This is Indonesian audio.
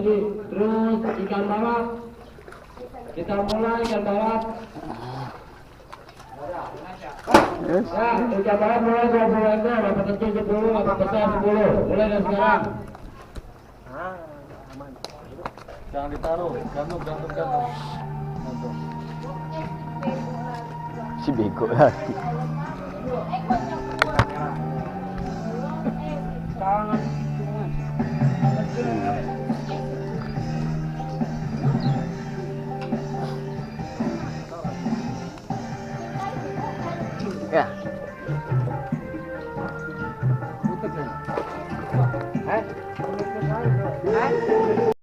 lagi. Terus ikan balap. Kita mulai ikan balap. Ya, ikan balap mulai 20 ekor, Bapak kecil 10, Bapak besar 10. Mulai dari sekarang. Jangan ditaruh, gantung. Si bego lagi. Ya.